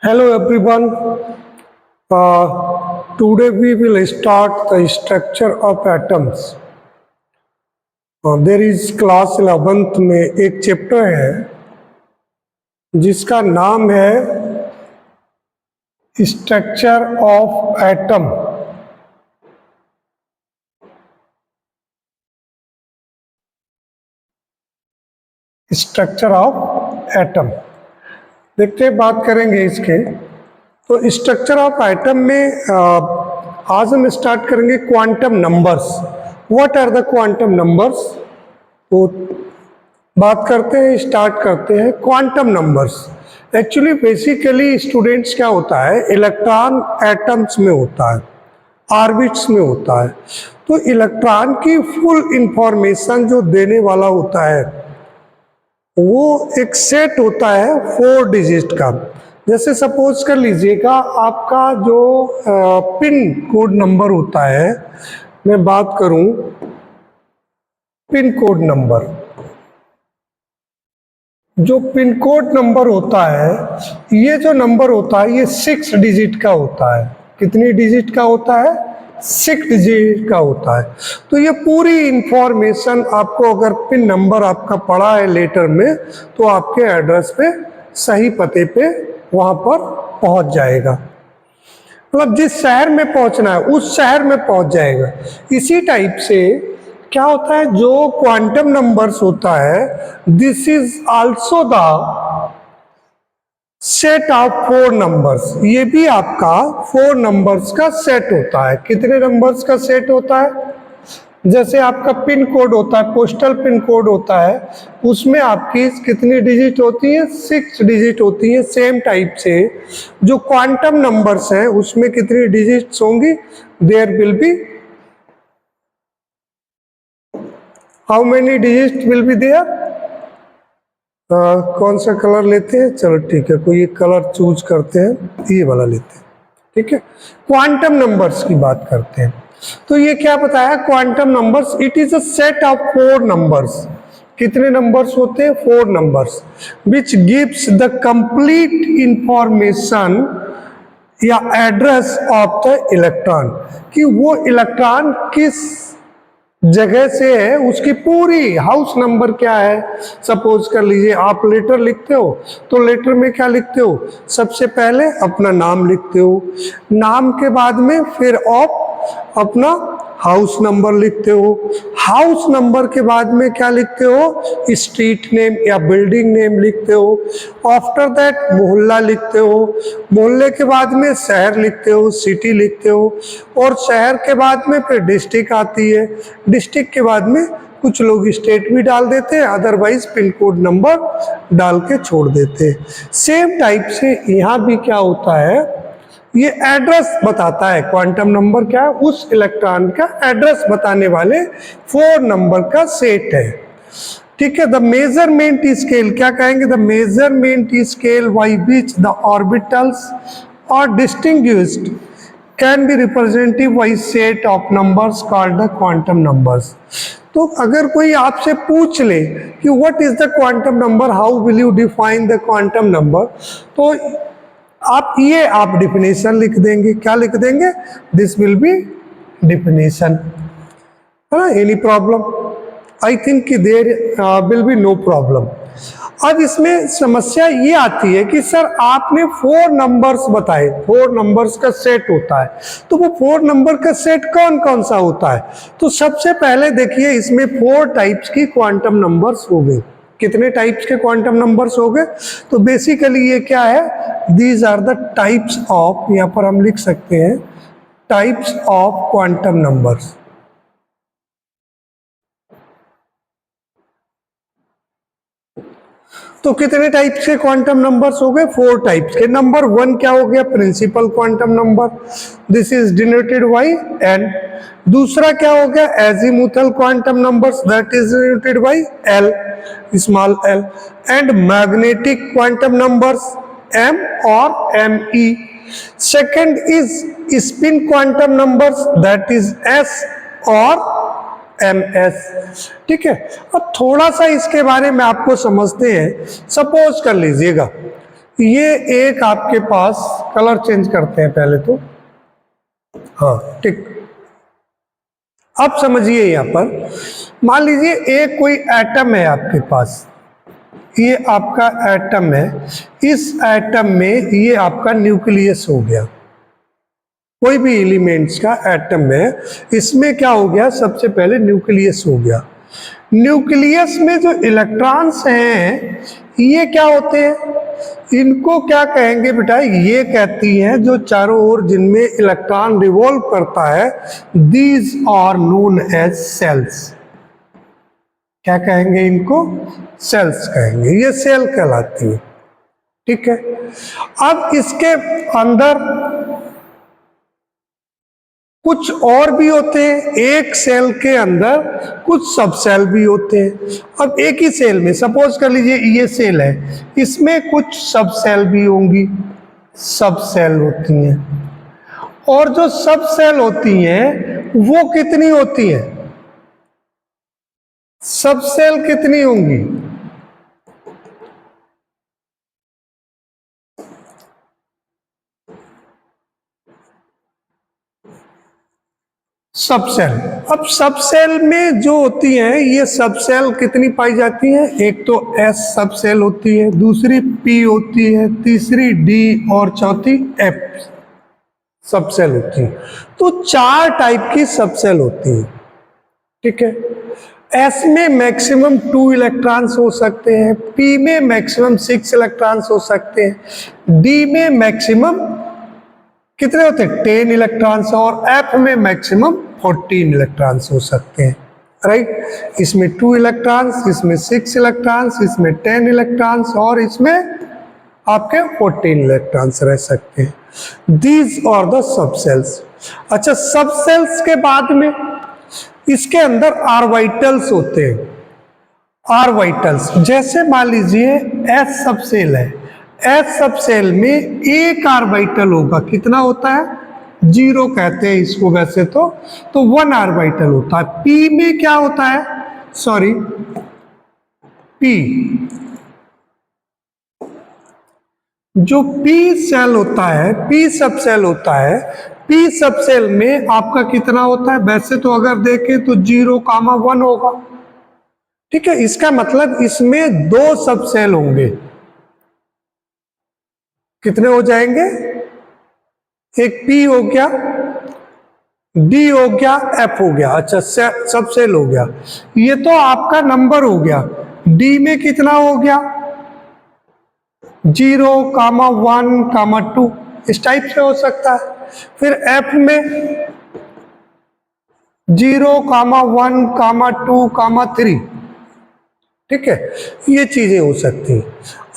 Hello everyone. Today we will start the structure of atoms. There is class 11th में एक chapter है जिसका नाम है structure of atom. Structure of atom देखते हैं, बात करेंगे इसके। तो स्ट्रक्चर ऑफ एटम में आज हम स्टार्ट करेंगे quantum numbers. What are the quantum numbers, तो बात करते हैं, स्टार्ट करते हैं quantum numbers. Actually basically students क्या होता है, इलेक्ट्रॉन एटम्स में होता है, ऑर्बिट्स में होता है। तो इलेक्ट्रॉन की फुल इंफॉर्मेशन जो देने वाला होता है वो एक सेट होता है 4 डिजिट का। जैसे सपोज कर लीजिएगा आपका जो पिन कोड नंबर होता है, मैं बात करूं पिन कोड नंबर, जो पिन कोड नंबर होता है, ये जो नंबर होता है ये 6 डिजिट का होता है। कितनी डिजिट का होता है? 6 डिजिट का होता है। तो ये पूरी इंफॉर्मेशन आपको, अगर पिन नंबर आपका पड़ा है लेटर में, तो आपके एड्रेस पे सही पते पे वहां पर पहुंच जाएगा। मतलब जिस शहर में पहुंचना है उस शहर में पहुंच जाएगा। इसी टाइप से क्या होता है, जो क्वांटम नंबर्स होता है, this is also the set of 4 numbers. ये भी आपका 4 नंबर्स का सेट होता है। कितने नंबर्स का सेट होता है? जैसे आपका पिन कोड होता है, पोस्टल पिन कोड होता है, उसमें आपकी कितनी डिजिट होती है? 6 डिजिट होती है। सेम टाइप से जो क्वांटम नंबर्स हैं उसमें कितनी डिजिट्स होंगी? There will be how many digit will be there? कौन सा कलर लेते हैं? चलो ठीक है, कोई एक कलर चूज करते हैं, ये वाला लेते हैं। ठीक है, क्वांटम नंबर्स की बात करते हैं। तो ये क्या बताया, quantum numbers it is a set of 4 numbers. कितने नंबर्स होते हैं? 4 numbers, which gives the complete information या एड्रेस ऑफ द इलेक्ट्रॉन, कि वो इलेक्ट्रॉन किस जगह से है, उसकी पूरी हाउस नंबर क्या है। सपोज कर लीजिए आप लेटर लिखते हो, तो लेटर में क्या लिखते हो? सबसे पहले अपना नाम लिखते हो, नाम के बाद में फिर आप अपना हाउस नंबर लिखते हो, हाउस नंबर के बाद में क्या लिखते हो? स्ट्रीट नेम या बिल्डिंग नेम लिखते हो। आफ्टर दैट मोहल्ला लिखते हो, मोहल्ले के बाद में शहर लिखते हो, सिटी लिखते हो, और शहर के बाद में फिर डिस्ट्रिक्ट आती है, डिस्ट्रिक्ट के बाद में कुछ लोग स्टेट भी डाल देते हैं, अदरवाइज पिन कोड नंबर डाल के छोड़ देते हैं। सेम टाइप से यहाँ भी क्या होता है, ये एड्रेस बताता है। क्वांटम नंबर क्या है? उस इलेक्ट्रॉन का एड्रेस बताने वाले 4 नंबर का सेट है। ठीक है, द मेजरमेंट स्केल क्या कहेंगे? The measurement scale by which the orbitals are distinguished can be representative by set of numbers called the quantum numbers. तो अगर कोई आपसे पूछ ले कि what is the quantum number, how will you define the quantum number, तो आप definition लिख देंगे। क्या लिख देंगे? दिस विल बी डिफिनेशन, है ना? Any problem? आई थिंक कि there will be no problem. अब इसमें समस्या ये आती है कि सर आपने 4 नंबर्स बताए, 4 नंबर्स का सेट होता है, तो वो 4 नंबर का सेट कौन कौन सा होता है? तो सबसे पहले देखिए, इसमें 4 टाइप्स की क्वांटम नंबर्स हो गए। कितने टाइप्स के क्वांटम नंबर्स हो गए? तो बेसिकली ये क्या है, these are the types of, यहाँ पर हम लिख सकते हैं टाइप्स ऑफ क्वांटम नंबर्स। तो कितने टाइप्स के क्वांटम नंबर्स हो गए? 4 टाइप्स के। नंबर 1 क्या हो गया? Principal quantum number, this is denoted by n। दूसरा क्या हो गया? Azimuthal quantum numbers, that is denoted by l, small l। And magnetic quantum numbers, m और me। Second is spin quantum numbers, that is s और ms। ठीक है, अब थोड़ा सा इसके बारे में आपको समझते हैं। सपोज कर लीजिएगा ये एक आपके पास कलर चेंज करते हैं पहले तो, हाँ ठीक। अब समझिए यहां पर मान लीजिए एक कोई एटम है आपके पास, ये आपका एटम है, इस एटम में ये आपका न्यूक्लियस हो गया, कोई भी एलिमेंट्स का एटम है, इसमें क्या हो गया, सबसे पहले न्यूक्लियस हो गया। न्यूक्लियस में जो इलेक्ट्रॉन्स हैं ये क्या होते हैं, इनको क्या कहेंगे बेटा, ये कहती हैं जो चारों ओर जिनमें इलेक्ट्रॉन रिवॉल्व करता है, these are known as shells. क्या कहेंगे इनको, सेल्स कहेंगे, ये सेल कहलाती है, ठीक है। अब इसके अंदर कुछ और भी होते हैं, एक सेल के अंदर कुछ सब सेल भी होते हैं। अब एक ही सेल में सपोज कर लीजिए ये सेल है, इसमें कुछ सब सेल भी होंगी, सब सेल होती हैं, और जो सब सेल होती हैं वो कितनी होती हैं, सब सेल कितनी होंगी, सब सेल। अब सब सेल में जो होती हैं ये सब सेल कितनी पाई जाती हैं, एक तो एस सब सेल होती है, दूसरी पी होती है, तीसरी डी और चौथी एफ सब सेल होती है। तो 4 टाइप की सब सेल होती है, ठीक है। एस में मैक्सिमम 2 इलेक्ट्रॉन्स हो सकते हैं, पी में मैक्सिमम 6 इलेक्ट्रॉन्स हो सकते हैं, डी में मैक्सिमम कितने होते हैं 10 इलेक्ट्रॉन्स, और एफ में मैक्सिमम 14 इलेक्ट्रॉन्स हो सकते हैं, राइट। इसमें 2 इलेक्ट्रॉन्स, इसमें 6 इलेक्ट्रॉन्स, इसमें 10 इलेक्ट्रॉन्स, और इसमें आपके 14 इलेक्ट्रॉन्स रह सकते हैं। These are the sub shells. अच्छा, सब सेल्स के बाद में इसके अंदर ऑर्बिटल्स होते हैं, ऑर्बिटल्स। जैसे मान लीजिए एस सब सेल है, एस सब सेल में एक ऑर्बिटल होगा, कितना होता है, 0 कहते हैं इसको वैसे तो 1 ऑर्बिटल होता है। पी में क्या होता है, सॉरी पी, जो पी सेल होता है, पी सब सेल होता है, पी सब सेल में आपका कितना होता है, वैसे तो अगर देखें तो 0,1 होगा, ठीक है। इसका मतलब इसमें 2 सब सेल होंगे, कितने हो जाएंगे, एक पी हो गया, डी हो गया, एफ हो गया। अच्छा, सब सेल हो गया, ये तो आपका नंबर हो गया। डी में कितना हो गया, 0,1,2 इस टाइप से हो सकता है। फिर एफ में 0,1,2,3, ठीक है, ये चीजें हो सकती हैं।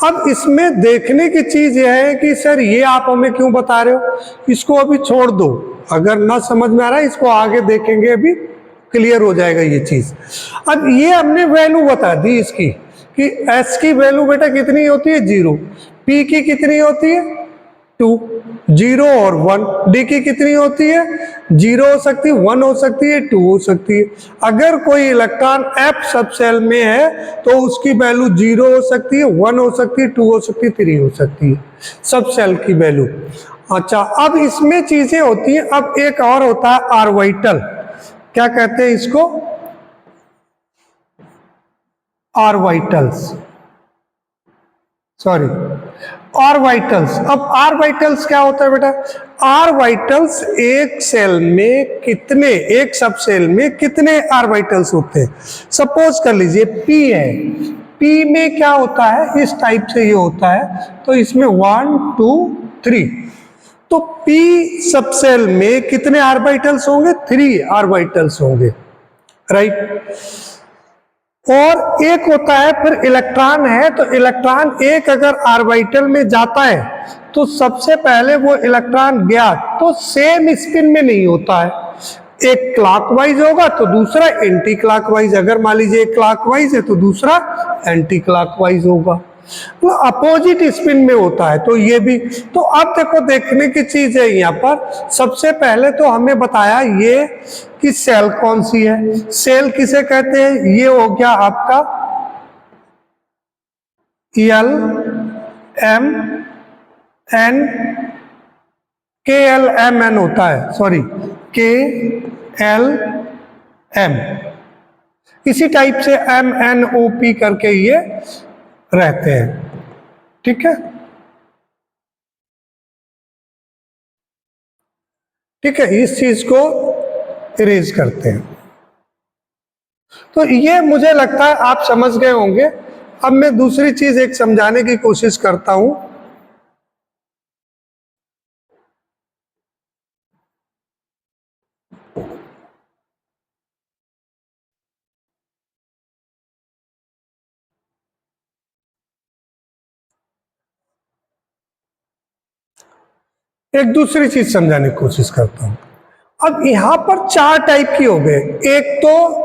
अब इसमें देखने की चीज यह है कि सर ये आप हमें क्यों बता रहे हो, इसको अभी छोड़ दो, अगर ना समझ में आ रहा है इसको आगे देखेंगे, अभी क्लियर हो जाएगा ये चीज। अब ये हमने वैल्यू बता दी इसकी कि एस की वैल्यू बेटा कितनी होती है, 0, पी की कितनी होती है 2, 0 और 1, डी की कितनी होती है, 0 हो सकती है, 1 हो सकती है, 2 हो सकती है। अगर कोई इलेक्ट्रॉन एफ सब सेल में है तो उसकी वैल्यू 0 हो सकती है, 1 हो सकती है, 2 हो सकती है, 3 हो सकती है, सब सेल की वैल्यू। अच्छा, अब इसमें चीजें होती हैं। अब एक और होता है ऑर्बिटल, क्या कहते हैं इसको, ऑर्बिटल्स, सॉरी ऑर्बिटल्स। अब ऑर्बिटल्स क्या होता है बेटा, ऑर्बिटल्स एक सेल में कितने, एक सब सेल में कितने ऑर्बिटल्स होते हैं। सपोज कर लीजिए पी है, पी में क्या होता है, इस टाइप से ये होता है, तो इसमें 1 2 3, तो पी सब सेल में कितने ऑर्बिटल्स होंगे, 3 ऑर्बिटल्स होंगे, राइट। और एक होता है फिर इलेक्ट्रॉन है, तो इलेक्ट्रॉन एक अगर ऑर्बिटल में जाता है तो सबसे पहले वो इलेक्ट्रॉन गया तो सेम स्पिन में नहीं होता है, एक क्लॉकवाइज होगा तो दूसरा एंटी क्लॉकवाइज, अगर मान लीजिए एक क्लॉकवाइज है तो दूसरा एंटी क्लॉकवाइज होगा, तो अपोजिट स्पिन में होता है। तो ये भी, तो अब देखो देखने की चीज है यहाँ पर, सबसे पहले तो हमें बताया ये कि सेल कौन सी है, सेल किसे कहते हैं, ये हो गया आपका एल एम एन के एल एम एन होता है, सॉरी के एल एम, इसी टाइप से एम एन ओ पी करके ये रहते हैं। ठीक है, ठीक है, इस चीज को इरेज करते हैं। तो ये मुझे लगता है आप समझ गए होंगे। अब मैं दूसरी चीज एक समझाने की कोशिश करता हूं। एक दूसरी चीज समझाने की कोशिश करता हूं। अब यहां पर चार टाइप की हो गए। एक तो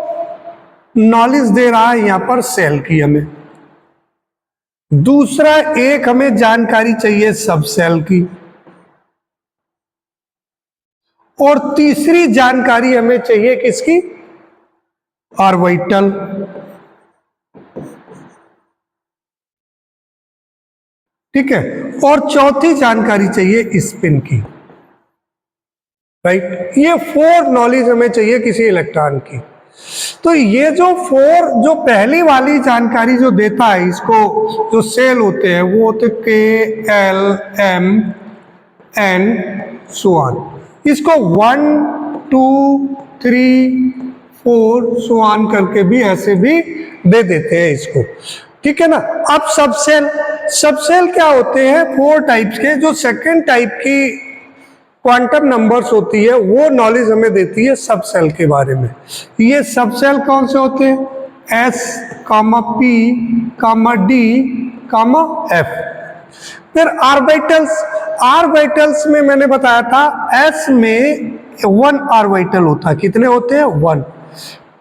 नॉलेज दे रहा है यहां पर सेल की हमें, दूसरा एक हमें जानकारी चाहिए सब सेल की, और तीसरी जानकारी हमें चाहिए किसकी, ऑर्बिटल। ठीक है, और चौथी जानकारी चाहिए स्पिन की। राइट, ये फोर नॉलेज हमें चाहिए किसी इलेक्ट्रॉन की। तो ये जो फोर, जो पहली वाली जानकारी जो देता है इसको, जो सेल होते हैं वो होते K L M N so on. इसको 1 2 3 4 सो ऑन करके भी ऐसे भी दे देते हैं इसको। ठीक है ना। अब सब सेल क्या होते हैं, फोर टाइप्स के। जो सेकंड टाइप की क्वांटम नंबर्स होती है वो नॉलेज हमें देती है सब सेल के बारे में। ये सब सेल कौन से होते हैं, एस कामा पी कामा डी कामा एफ। फिर आर्बिटल्स में मैंने बताया था एस में 1 आर्बिटल होता है। कितने होते हैं, 1।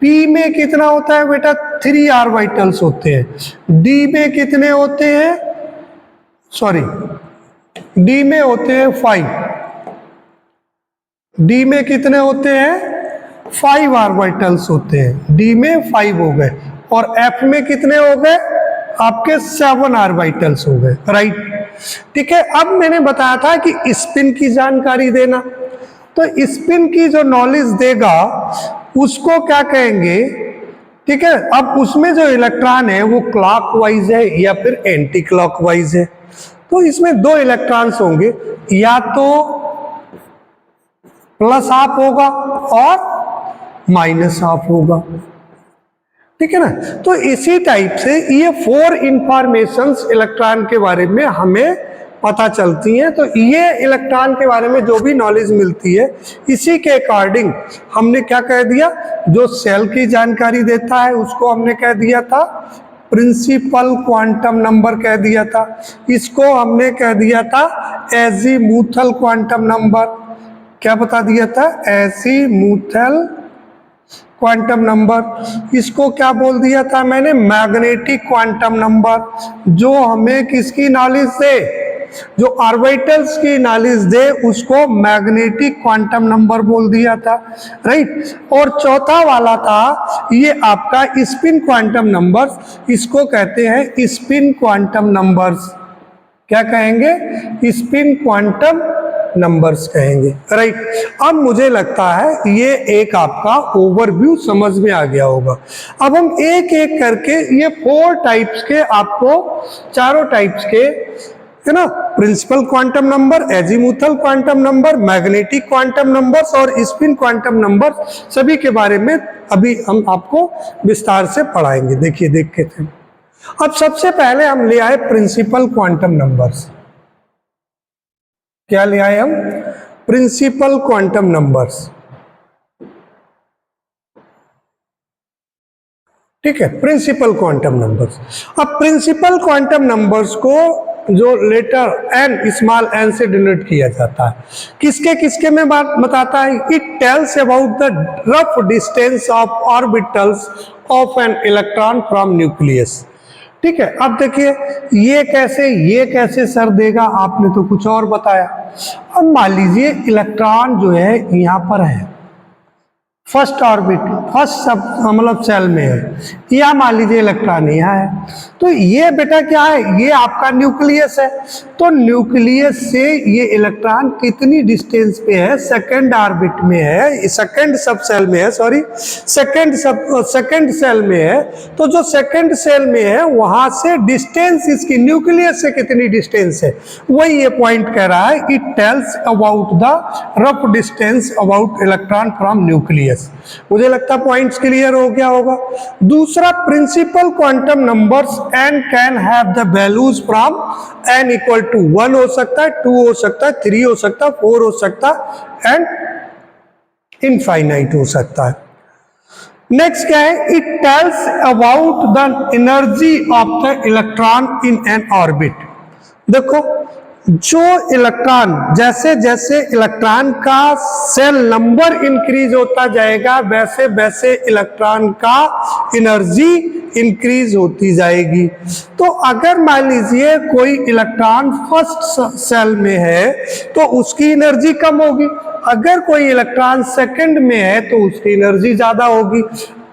पी में कितना होता है बेटा, 3 आर्बिटल्स होते हैं। डी में कितने होते हैं, सॉरी डी में होते हैं 5। डी में कितने होते हैं, 5 आर्बिटल्स होते हैं। डी में 5 हो गए। और एफ में कितने हो गए, आपके 7 आर्बिटल्स हो गए। राइट, ठीक है। अब मैंने बताया था कि स्पिन की जानकारी देना, तो स्पिन की जो नॉलेज देगा उसको क्या कहेंगे। ठीक है, अब उसमें जो इलेक्ट्रॉन है वो क्लॉकवाइज है या फिर एंटी क्लॉकवाइज है। तो इसमें 2 इलेक्ट्रॉन्स होंगे, या तो प्लस हाफ होगा और माइनस हाफ होगा। ठीक है ना। तो इसी टाइप से ये 4 इंफॉर्मेशंस इलेक्ट्रॉन के बारे में हमें पता चलती हैं। तो ये इलेक्ट्रॉन के बारे में जो भी नॉलेज मिलती है इसी के अकॉर्डिंग हमने क्या कह दिया, जो सेल की जानकारी देता है उसको हमने कह दिया था प्रिंसिपल क्वांटम नंबर कह दिया था। इसको हमने कह दिया था एजीमुथल क्वांटम नंबर। क्या बता दिया था, एजीमुथल क्वांटम नंबर। इसको क्या बोल दिया था मैंने, मैग्नेटिक क्वांटम नंबर। जो हमें किसकी नॉलेज दे, जो ऑर्बिटल्स की नॉलेज दे उसको मैग्नेटिक क्वांटम नंबर बोल दिया था। राइट, और चौथा वाला था ये आपका स्पिन क्वांटम नंबर। इसको कहते हैं स्पिन क्वांटम नंबर्स। क्या कहेंगे, स्पिन क्वांटम नंबर्स कहेंगे। राइट, अब मुझे लगता है ये एक आपका ओवरव्यू समझ में आ गया होगा। अब हम एक एक करके ये 4 टाइप्स के आपको, चारों टाइप्स के, है ना, principal quantum number, azimuthal quantum number, magnetic quantum numbers और स्पिन क्वांटम नंबर, सभी के बारे में अभी हम आपको विस्तार से पढ़ाएंगे। देखिए देखते थे। अब सबसे पहले हम ले आए प्रिंसिपल क्वांटम नंबर्स। क्या ले आए हम, प्रिंसिपल क्वांटम नंबर्स। ठीक है, प्रिंसिपल क्वांटम नंबर्स। अब प्रिंसिपल क्वांटम नंबर्स को जो लेटर एन, स्मॉल एन से डिनोट किया जाता है, किसके किसके में बात बताता है, it tells about the rough distance of orbitals of an electron from nucleus. ठीक है, अब देखिए ये कैसे सर देगा, आपने तो कुछ और बताया। अब मान लीजिए इलेक्ट्रॉन जो है यहाँ पर है, फर्स्ट ऑर्बिट, फर्स्ट सब मतलब सेल में है, या मान लीजिए इलेक्ट्रॉन यहाँ है, तो ये बेटा क्या है, ये आपका न्यूक्लियस है। तो न्यूक्लियस से ये इलेक्ट्रॉन कितनी डिस्टेंस पे है, सेकंड ऑर्बिट में है, सेकंड सब सेल में है, सॉरी सेकंड सेल में है। तो जो सेकंड सेल में है वहां से डिस्टेंस इसकी न्यूक्लियस से कितनी डिस्टेंस है, वही ये पॉइंट कह रहा है। It tells about the rough distance about electron from nucleus. मुझे लगता है पॉइंट्स क्लियर हो गया होगा। दूसरा, principal quantum numbers n can have the values from n equal to 1 हो सकता है, 2 हो सकता है, 3 हो सकता है, 4 हो सकता है एंड इनफाइनाइट हो सकता है। नेक्स्ट क्या है, it tells about the energy of the electron in an orbit. देखो, जो इलेक्ट्रॉन, जैसे जैसे इलेक्ट्रॉन का सेल नंबर इंक्रीज होता जाएगा वैसे वैसे इलेक्ट्रॉन का एनर्जी इंक्रीज होती जाएगी। तो अगर मान लीजिए कोई इलेक्ट्रॉन फर्स्ट सेल में है तो उसकी एनर्जी कम होगी, अगर कोई इलेक्ट्रॉन सेकंड में है तो उसकी एनर्जी ज्यादा होगी।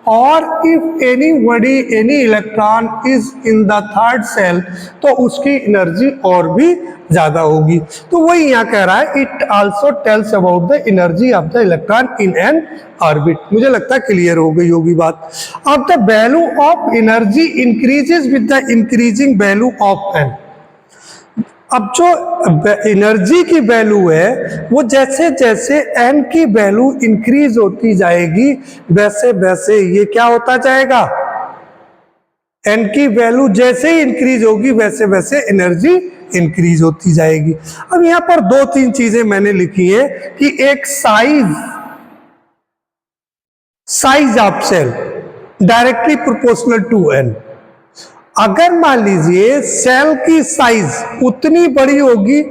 और if any electron is in the third shell तो उसकी एनर्जी और भी ज्यादा होगी। तो वही यहाँ कह रहा है, it also tells about the energy of the electron in an orbit. मुझे लगता है क्लियर हो गई होगी बात। अब the value of energy increases with the increasing value of n. अब जो एनर्जी की वैल्यू है वो जैसे जैसे n की वैल्यू इंक्रीज होती जाएगी वैसे वैसे ये क्या होता जाएगा, n की वैल्यू जैसे ही इंक्रीज होगी वैसे वैसे एनर्जी इंक्रीज होती जाएगी। अब यहाँ पर 2-3 चीजें मैंने लिखी है कि एक size of shell directly proportional to n। अगर मान लीजिए सेल की साइज उतनी बड़ी होगी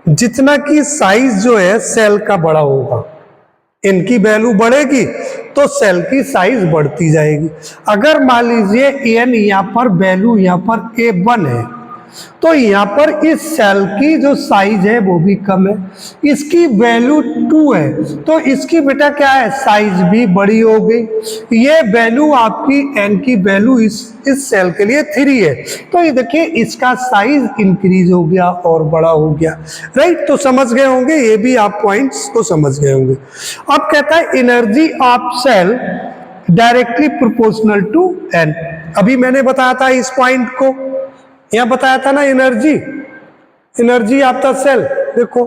जितना की साइज जो है सेल का बड़ा होगा, इनकी वैल्यू बढ़ेगी तो सेल की साइज बढ़ती जाएगी। अगर मान लीजिए n यहाँ पर वैल्यू यहाँ पर A1 है तो यहाँ पर इस सेल की जो साइज है वो भी कम है, इसकी वैल्यू 2 है तो इसकी बेटा क्या है, साइज भी बड़ी हो गई। ये वैल्यू आपकी n की वैल्यू इस सेल के लिए 3 है तो ये देखिए इसका साइज इंक्रीज हो गया और बड़ा हो गया। राइट, तो समझ गए होंगे, ये भी आप पॉइंट्स तो समझ गए होंगे। अब कहता है energy of shell directly proportional to n। अभी मैंने बताया था इस पॉइंट को, यहाँ बताया था ना एनर्जी ऑफ द सेल, देखो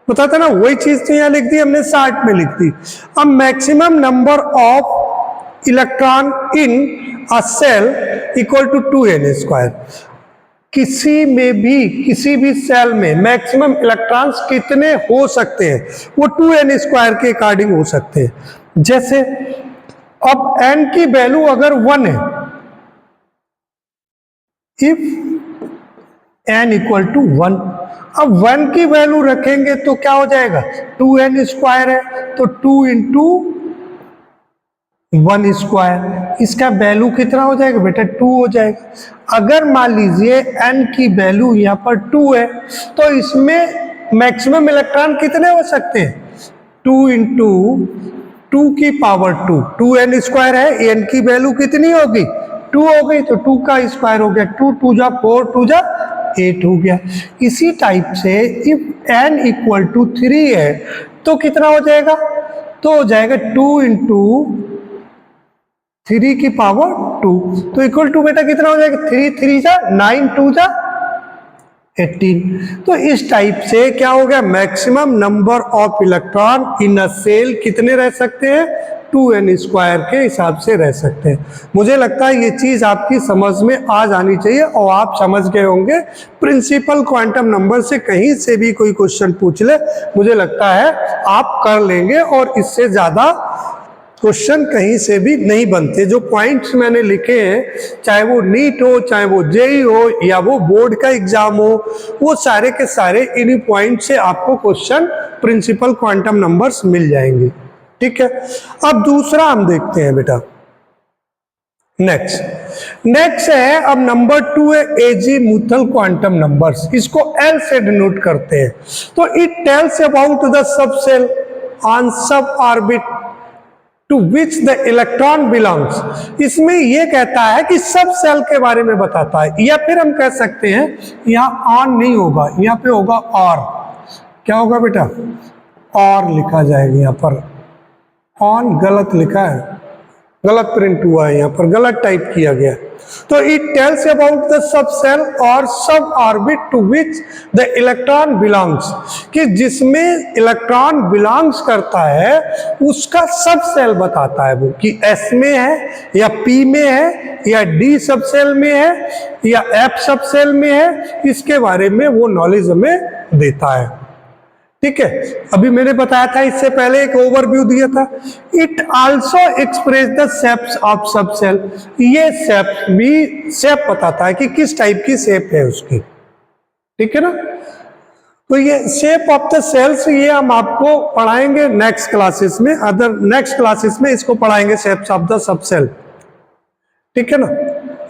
बताया था ना, वही चीज तो यहाँ लिख दी हमने, 60 में लिख दी। अब maximum number of electron in a shell equal to 2n²। किसी भी सेल में मैक्सिमम इलेक्ट्रॉन्स कितने हो सकते हैं, वो 2n² के अकॉर्डिंग हो सकते हैं। जैसे अब n की वैल्यू अगर 1 है, इफ n इक्वल टू 1, अब 1 की वैल्यू रखेंगे तो क्या हो जाएगा, 2n² है तो 2 इंटू 1², इसका वैल्यू कितना हो जाएगा बेटा, 2 हो जाएगा। अगर मान लीजिए n की वैल्यू यहाँ पर 2 है तो इसमें मैक्सिमम इलेक्ट्रॉन कितने हो सकते हैं, 2 इंटू 2 की पावर 2, 2n² है, n की वैल्यू कितनी होगी, 2 हो गई तो 2 का स्क्वायर हो गया, 2 2 जा 4, 2 जा 8 हो गया। इसी टाइप से इफ n इक्वल टू 3 है तो कितना हो जाएगा, तो हो जाएगा 2 इंटू 3 की पावर 2 तो इक्वल टू बेटा कितना हो जाएगा, 3 3 जा 9, 2 जा 18। तो इस टाइप से क्या हो गया, maximum number of electron in a shell कितने रह सकते हैं, 2n² के हिसाब से रह सकते हैं। मुझे लगता है ये चीज आपकी समझ में आ जानी चाहिए और आप समझ गए होंगे। प्रिंसिपल क्वांटम नंबर से कहीं से भी कोई क्वेश्चन पूछ ले, मुझे लगता है आप कर लेंगे और इससे ज्यादा क्वेश्चन कहीं से भी नहीं बनते। जो पॉइंट्स मैंने लिखे हैं, चाहे वो नीट हो, चाहे वो जेई हो या वो बोर्ड का एग्जाम हो, वो सारे के सारे इन्हीं पॉइंट से आपको क्वेश्चन प्रिंसिपल क्वांटम नंबर्स मिल जाएंगे। ठीक है, अब दूसरा हम देखते हैं बेटा, नेक्स्ट है अब नंबर 2 है एजीमुथल क्वांटम नंबर्स, इसको L से डिनोट करते हैं। तो it tells about the sub shell on sub orbit to which the electron belongs. इसमें यह कहता है कि सब सेल के बारे में बताता है, या फिर हम कह सकते हैं यहाँ ऑन नहीं होगा, यहाँ पे होगा और। क्या होगा बेटा? और लिखा जाएगा यहाँ पर। ऑन गलत लिखा है, गलत प्रिंट हुआ है, यहाँ पर गलत टाइप किया गया। तो it tells about the sub shell और sub orbit to which the electron belongs, कि जिसमें इलेक्ट्रॉन बिलोंग्स करता है उसका सब सेल बताता है वो, कि एस में है या पी में है या डी सब सेल में है या एफ सब सेल में है, इसके बारे में वो नॉलेज हमें देता है। ठीक है, अभी मैंने बताया था इससे पहले एक ओवरव्यू दिया था। It also express the shapes of sub cell, ये शेप भी शेप बताता है कि किस टाइप की शेप है उसकी। ठीक है ना, तो ये शेप ऑफ द सेल्स ये हम आपको पढ़ाएंगे नेक्स्ट क्लासेस में, नेक्स्ट क्लासेस में इसको पढ़ाएंगे, shapes of the sub shell. ठीक है ना,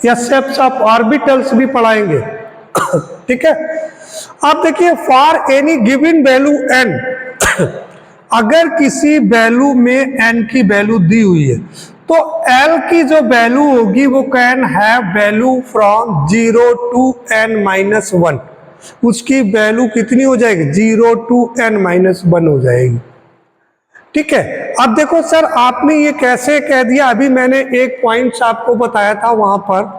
या शेप्स ऑफ ऑर्बिटल्स भी पढ़ाएंगे। ठीक है, आप देखिए for any given value n, अगर किसी वैल्यू में n की वैल्यू दी हुई है तो l की जो वैल्यू होगी वो can have value from 0 to n-1, उसकी वैल्यू कितनी हो जाएगी? 0 to n-1 हो जाएगी। ठीक है, अब देखो सर आपने ये कैसे कह दिया, अभी मैंने एक पॉइंट आपको बताया था वहां पर,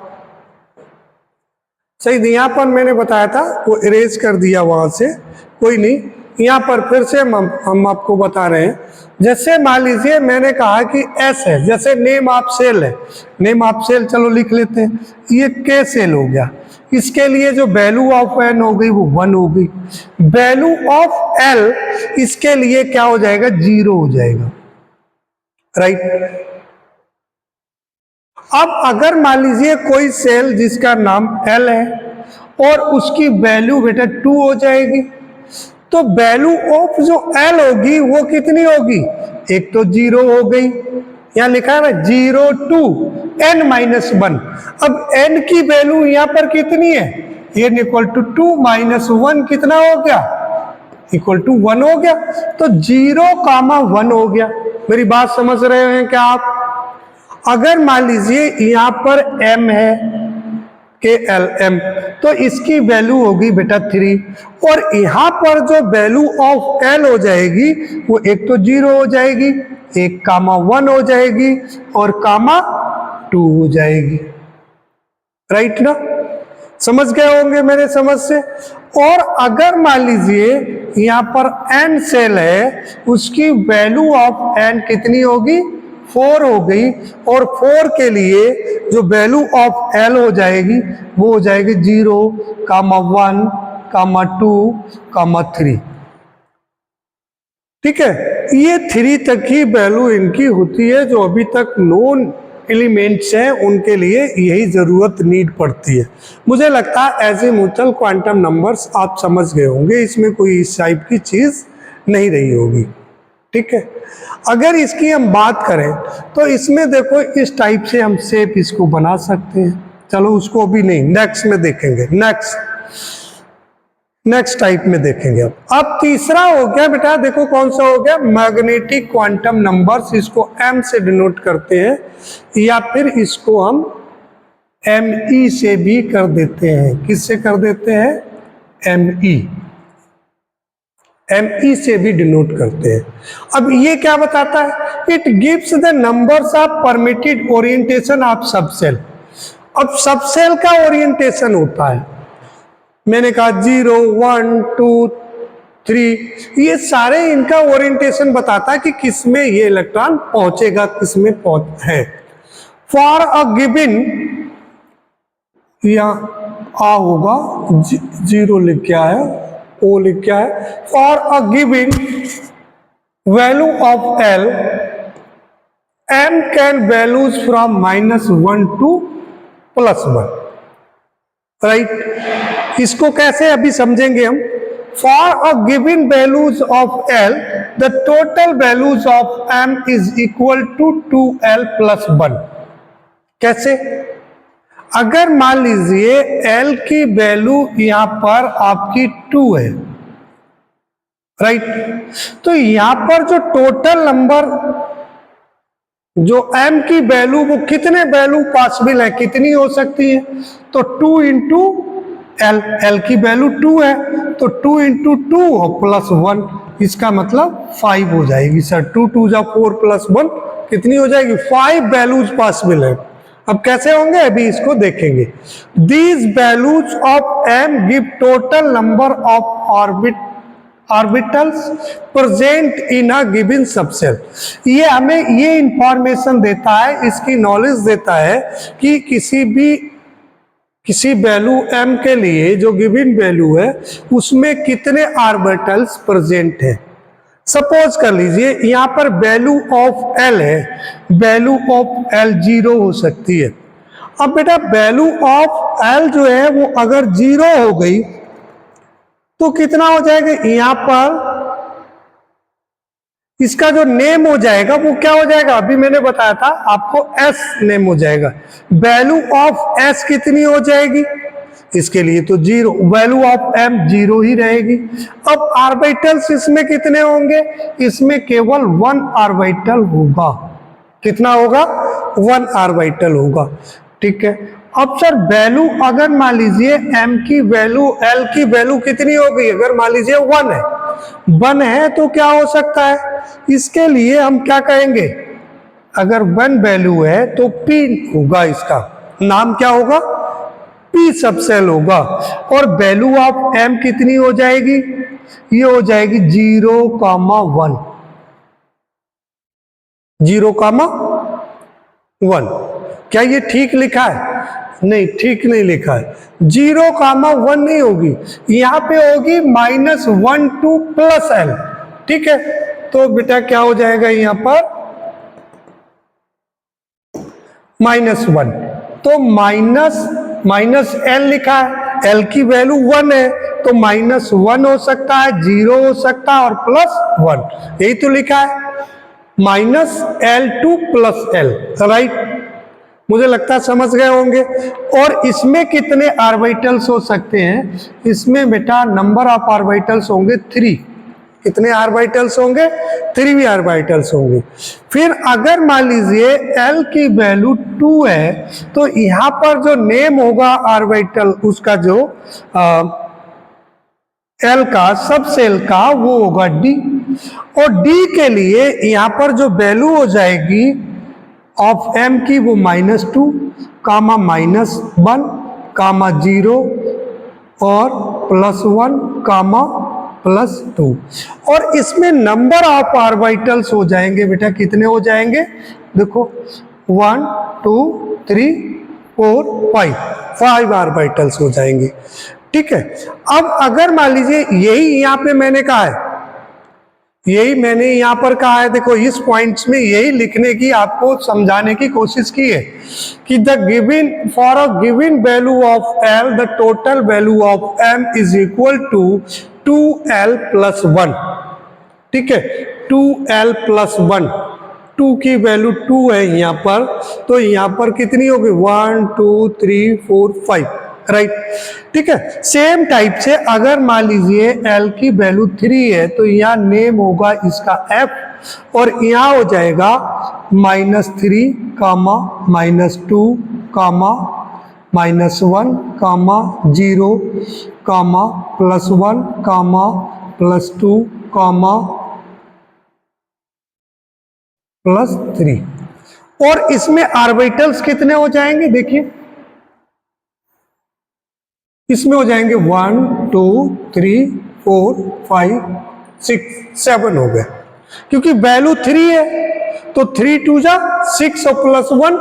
सही यहाँ पर मैंने बताया था, वो इरेज कर दिया वहां से, कोई नहीं, यहाँ पर फिर से हम आपको बता रहे हैं। जैसे मान लीजिए मैंने कहा कि एस है, जैसे नेम ऑफ सेल है, नेम ऑफ सेल चलो लिख लेते हैं, ये के सेल हो गया, इसके लिए जो वैल्यू ऑफ एन हो गई वो 1 हो गई, वैल्यू ऑफ एल इसके लिए क्या हो जाएगा? 0 हो जाएगा। राइट, अब अगर मान लीजिए कोई सेल जिसका नाम L है और उसकी वैल्यू बेटा 2 हो जाएगी, तो वैल्यू ऑफ जो L होगी वो कितनी होगी? एक तो 0 हो गई, यहाँ लिखा है ना 0 to n-1। अब n की वैल्यू यहाँ पर कितनी है? n इक्वल टू 2 - 1 कितना हो गया? इक्वल टू 1 हो गया, तो 0,1 हो गया। मेरी बात समझ रहे हैं क्या आप? अगर मान लीजिए यहाँ पर m है KLM, तो इसकी वैल्यू होगी बेटा 3, और यहाँ पर जो वैल्यू ऑफ L हो जाएगी वो एक तो 0 हो जाएगी, 1,1 हो जाएगी और 2 हो जाएगी। राइट ना, समझ गए होंगे मेरे समझ से। और अगर मान लीजिए यहाँ पर n सेल है, उसकी वैल्यू ऑफ n कितनी होगी? 4 हो गई, और 4 के लिए जो वैल्यू ऑफ L हो जाएगी वो हो जाएगी 0, 1, 2, 3। ठीक है, ये 3 तक ही वैल्यू इनकी होती है। जो अभी तक नोन एलिमेंट्स हैं उनके लिए यही जरूरत नीड पड़ती है। मुझे लगता है एजीमुथल क्वांटम नंबर्स आप समझ गए होंगे, इसमें कोई इस टाइप की चीज नहीं रही होगी। ठीक है, अगर इसकी हम बात करें तो इसमें देखो इस टाइप से हम शेप इसको बना सकते हैं। चलो उसको भी नहीं, नेक्स्ट में देखेंगे, नेक्स्ट टाइप में देखेंगे। अब तीसरा हो गया बेटा, देखो कौन सा हो गया? मैग्नेटिक क्वांटम नंबर्स, इसको m से डिनोट करते हैं, या फिर इसको हम me से भी कर देते हैं। किससे कर देते हैं? me से भी डिनोट करते हैं। अब ये क्या बताता है? It gives the numbers of permitted orientation of subshell. अब सबसेल का ओरिएंटेशन होता है, मैंने कहा 0, 1, 2, 3, ये सारे इनका ओरिएंटेशन बताता है कि किस में ये इलेक्ट्रॉन पहुंचेगा, किस में है। फॉर अ गिवन, या आ होगा 0 लिख क्या है, ओ लिख क्या है, for a given value of L, m can values from -1 to +1। Right, इसको कैसे अभी समझेंगे हम। For a given values of L, the total values of m is equal to 2L + 1। कैसे? अगर मान लीजिए L की वैल्यू यहां पर आपकी 2 है, राइट, तो यहां पर जो टोटल नंबर जो m की वैल्यू वो कितने वैल्यू पॉसिबल है, कितनी हो सकती है, तो 2 इंटू एल, एल की वैल्यू 2 है तो 2 इंटू 2 और प्लस 1, इसका मतलब 5 हो जाएगी सर। 2 2 जा 4 प्लस 1 कितनी हो जाएगी, 5 वैल्यूज पॉसिबल है। अब कैसे होंगे अभी इसको देखेंगे। These values of m give total number of orbitals present in a given subshell. ये हमें ये इंफॉर्मेशन देता है, इसकी नॉलेज देता है कि किसी वैल्यू m के लिए जो गिवन वैल्यू है उसमें कितने ऑर्बिटल्स प्रेजेंट है। सपोज कर लीजिए यहाँ पर वैल्यू ऑफ l है, वैल्यू ऑफ l 0 हो सकती है। अब बेटा वैल्यू ऑफ l जो है वो अगर 0 हो गई तो कितना हो जाएगा, यहाँ पर इसका जो नेम हो जाएगा वो क्या हो जाएगा, अभी मैंने बताया था आपको s नेम हो जाएगा। वैल्यू ऑफ s कितनी हो जाएगी, इसके लिए तो 0, वैल्यू ऑफ m 0 ही रहेगी। अब ऑर्बिटल्स इसमें कितने होंगे, इसमें केवल 1 ऑर्बिटल होगा। कितना होगा, 1 ऑर्बिटल होगा। ठीक है। अब सर वैल्यू अगर मान लीजिए m की वैल्यू l की वैल्यू कितनी हो गई, अगर मान लीजिए 1 है तो क्या हो सकता है, इसके लिए हम क्या कहेंगे, अगर 1 वैल्यू है तो p होगा, इसका नाम क्या होगा, p सबसेल होगा। और वैल्यू ऑफ m कितनी हो जाएगी, ये हो जाएगी 0,1, 0,1। क्या ये ठीक लिखा है, नहीं ठीक नहीं लिखा है, 0,1 नहीं होगी, यहाँ पे होगी -1 to +l। ठीक है, तो बेटा क्या हो जाएगा यहाँ पर -1, तो माइनस एल लिखा है, एल की वैल्यू 1 है तो -1 हो सकता है, 0 हो सकता है और +1, यही तो लिखा है, -L2 + L। राइट, मुझे लगता है समझ गए होंगे। और इसमें कितने ऑर्बिटल्स हो सकते हैं, इसमें बेटा नंबर ऑफ ऑर्बिटल्स होंगे 3। कितने ऑर्बिटल्स होंगे, 3 ऑर्बिटल्स होंगे। फिर अगर मान लीजिए L की वैल्यू 2 है तो यहाँ पर जो नेम होगा ऑर्बिटल उसका जो L का सबसेल का वो होगा D। और D के लिए यहाँ पर जो वैल्यू हो जाएगी ऑफ m की वो -2, -1, -0 और +1, +2। और इसमें नंबर ऑफ ऑर्बिटल्स हो जाएंगे बेटा, कितने हो जाएंगे, देखो 1 2 3 4 5 ऑर्बिटल्स हो जाएंगे। ठीक है। अब अगर मान लीजिए यही यहाँ पे मैंने कहा है, यही मैंने यहाँ पर कहा है, देखो इस पॉइंट्स में यही लिखने की आपको समझाने की कोशिश की है कि the given for a given value of L the total value of M is equal to 2L + 1। ठीक है, 2L + 1, 2 की वैल्यू 2 है यहाँ पर, तो यहाँ पर कितनी होगी 1 2 3 4 5। राइट, ठीक है। सेम टाइप से अगर मान लीजिए L की वैल्यू 3 है तो यहाँ नेम होगा इसका F और यहाँ हो जाएगा -3, -2, -1, -0, +1, +2, +3। और इसमें ऑर्बिटल्स कितने हो जाएंगे, देखिए इसमें हो जाएंगे 1 2 3 4 5 6 7 हो गए, क्योंकि वैल्यू 3 है तो 3 2 जा 6 और +1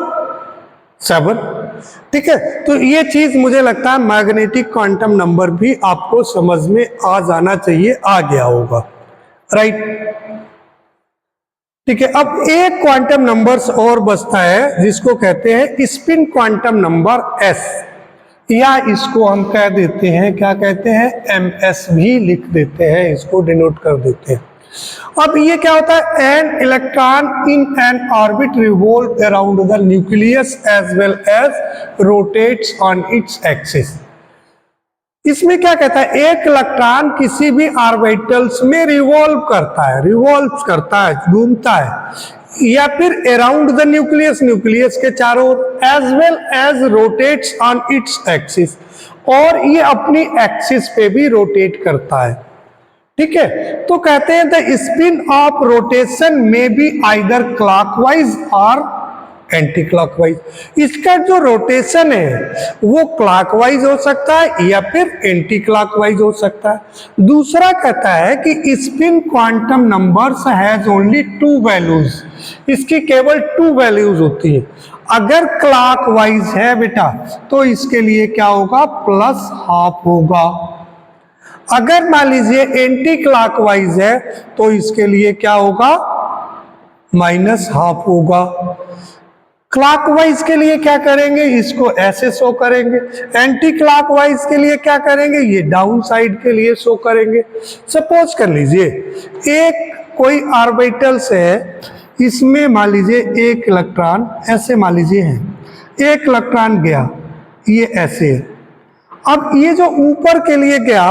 7। ठीक है, तो ये चीज मुझे लगता है मैग्नेटिक क्वांटम नंबर भी आपको समझ में आ जाना चाहिए, आ गया होगा। राइट, ठीक है। अब एक क्वांटम नंबर्स और बचता है जिसको कहते हैं स्पिन क्वांटम नंबर S, या इसको हम कह देते हैं, क्या कहते हैं, MS भी लिख देते हैं, इसको डिनोट कर देते हैं। अब ये क्या होता है, an electron in an orbit revolve around the nucleus as well as rotates on its axis. इसमें क्या कहता है, एक इलेक्ट्रॉन किसी भी ऑर्बिटल्स में रिवॉल्व करता है, घूमता है। या फिर अराउंड द न्यूक्लियस, न्यूक्लियस के चारों ओर, as well as rotates on its axis, और ये अपनी एक्सिस पे भी रोटेट करता है। ठीक है, तो कहते हैं द स्पिन ऑफ रोटेशन में बी आइदर क्लॉकवाइज और एंटी क्लॉकवाइज। इसका जो रोटेशन है वो क्लॉकवाइज हो सकता है या फिर एंटी क्लॉकवाइज हो सकता है। दूसरा कहता है कि spin quantum numbers has only 2 values, इसकी केवल 2 वैल्यूज होती है। अगर क्लॉकवाइज है बेटा तो इसके लिए क्या होगा, +½ होगा। अगर मान लीजिए एंटी क्लॉकवाइज है तो इसके लिए क्या होगा, -½ होगा। क्लॉकवाइज के लिए क्या करेंगे, इसको ऐसे शो करेंगे। एंटी क्लॉकवाइज के लिए क्या करेंगे, ये डाउन साइड के लिए शो करेंगे। सपोज कर लीजिए एक कोई ऑर्बिटल्स है, इसमें मान लीजिए एक इलेक्ट्रॉन ऐसे मान लीजिए है, एक इलेक्ट्रॉन गया, ये ऐसे है। अब ये जो ऊपर के लिए गया